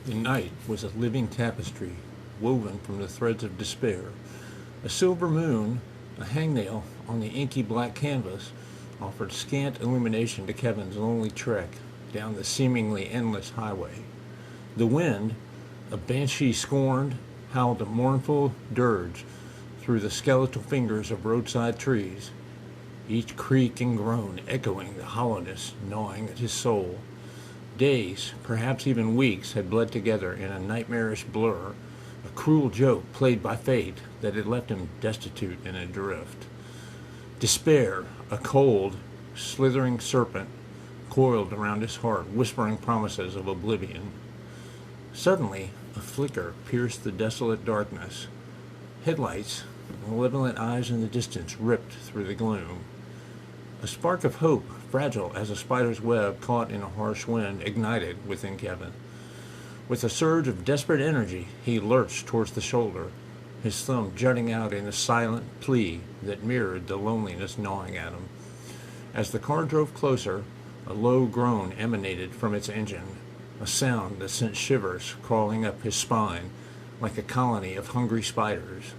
The night was a living tapestry, woven from the threads of despair. A silver moon, a hangnail on the inky black canvas, offered scant illumination to Kevin's lonely trek down the seemingly endless highway. The wind, a banshee scorned, howled a mournful dirge through the skeletal fingers of roadside trees, each creak and groan echoing the hollowness gnawing at his soul. Days, perhaps even weeks, had bled together in a nightmarish blur, a cruel joke played by fate that had left him destitute and adrift. Despair, a cold, slithering serpent, coiled around his heart, whispering promises of oblivion. Suddenly, a flicker pierced the desolate darkness. Headlights, malevolent eyes in the distance, ripped through the gloom. A spark of hope, fragile as a spider's web caught in a harsh wind, ignited within Kevin. With a surge of desperate energy, he lurched towards the shoulder, his thumb jutting out in a silent plea that mirrored the loneliness gnawing at him. As the car drove closer, a low groan emanated from its engine, a sound that sent shivers crawling up his spine like a colony of hungry spiders.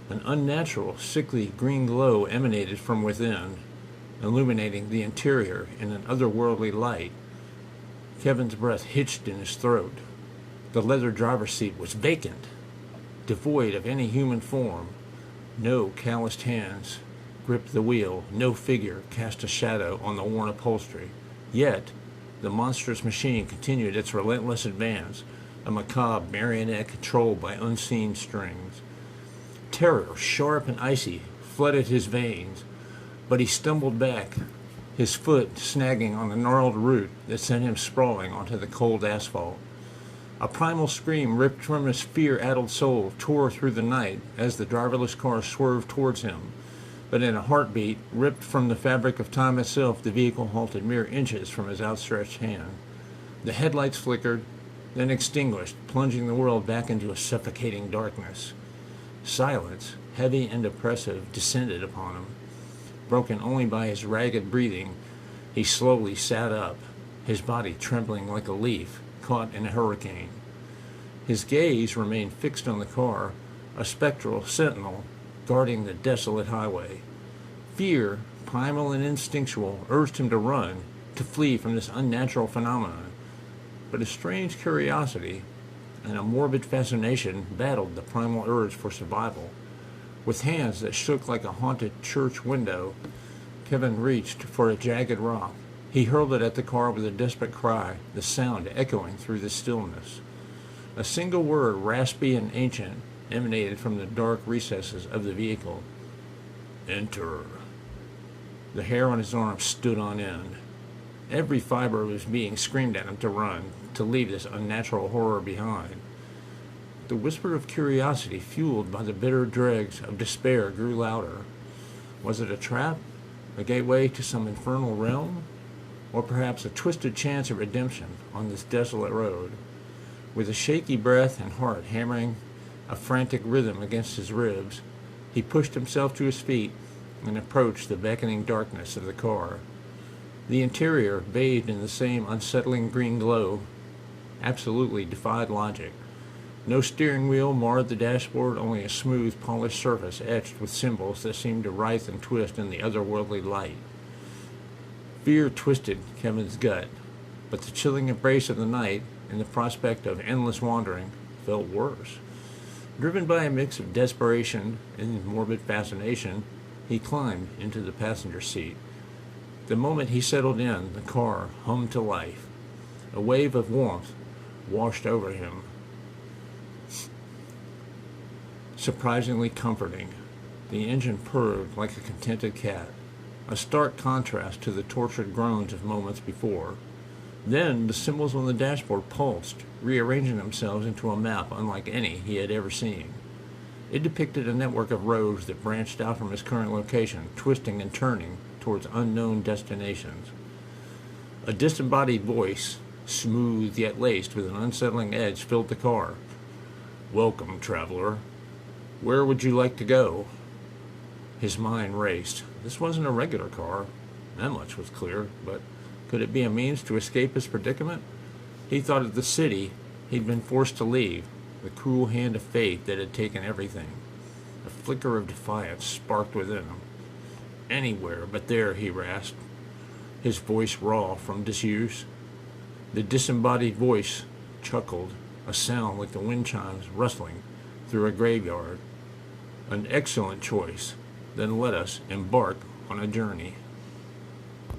An unnatural, sickly green glow emanated from within, illuminating the interior in an otherworldly light. Kevin's breath hitched in his throat. The leather driver's seat was vacant, devoid of any human form. No calloused hands gripped the wheel, no figure cast a shadow on the worn upholstery. Yet, the monstrous machine continued its relentless advance, a macabre marionette controlled by unseen strings. Terror, sharp and icy, flooded his veins, but he stumbled back, his foot snagging on the gnarled root that sent him sprawling onto the cold asphalt. A primal scream ripped from his fear-addled soul tore through the night as the driverless car swerved towards him. But in a heartbeat, ripped from the fabric of time itself, the vehicle halted mere inches from his outstretched hand. The headlights flickered, then extinguished, plunging the world back into a suffocating darkness. Silence, heavy and oppressive, descended upon him. Broken only by his ragged breathing, he slowly sat up, his body trembling like a leaf caught in a hurricane. His gaze remained fixed on the car, a spectral sentinel guarding the desolate highway. Fear, primal and instinctual, urged him to run, to flee from this unnatural phenomenon. But a strange curiosity and a morbid fascination battled the primal urge for survival. With hands that shook like a haunted church window, Kevin reached for a jagged rock. He hurled it at the car with a desperate cry, the sound echoing through the stillness. A single word, raspy and ancient, emanated from the dark recesses of the vehicle. Enter. The hair on his arm stood on end. Every fiber of his being screamed at him to run, to leave this unnatural horror behind. The whisper of curiosity, fueled by the bitter dregs of despair, grew louder. Was it a trap? A gateway to some infernal realm? Or perhaps a twisted chance of redemption on this desolate road? With a shaky breath and heart hammering a frantic rhythm against his ribs, he pushed himself to his feet and approached the beckoning darkness of the car. The interior, bathed in the same unsettling green glow, absolutely defied logic. No steering wheel marred the dashboard, only a smooth, polished surface etched with symbols that seemed to writhe and twist in the otherworldly light. Fear twisted Kevin's gut, but the chilling embrace of the night and the prospect of endless wandering felt worse. Driven by a mix of desperation and morbid fascination, he climbed into the passenger seat. The moment he settled in, the car hummed to life. A wave of warmth washed over him, surprisingly comforting. The engine purred like a contented cat, a stark contrast to the tortured groans of moments before. Then the symbols on the dashboard pulsed, rearranging themselves into a map unlike any he had ever seen. It depicted a network of roads that branched out from his current location, twisting and turning towards unknown destinations. A disembodied voice, smooth yet laced with an unsettling edge, filled the car. "Welcome, traveler. Where would you like to go?" His mind raced. This wasn't a regular car. That much was clear, but could it be a means to escape his predicament? He thought of the city He'd been forced to leave, the cruel hand of fate that had taken everything. A flicker of defiance sparked within him. Anywhere but there, he rasped, his voice raw from disuse. The disembodied voice chuckled, a sound like the wind chimes rustling through a graveyard. An excellent choice. Then let us embark on a journey.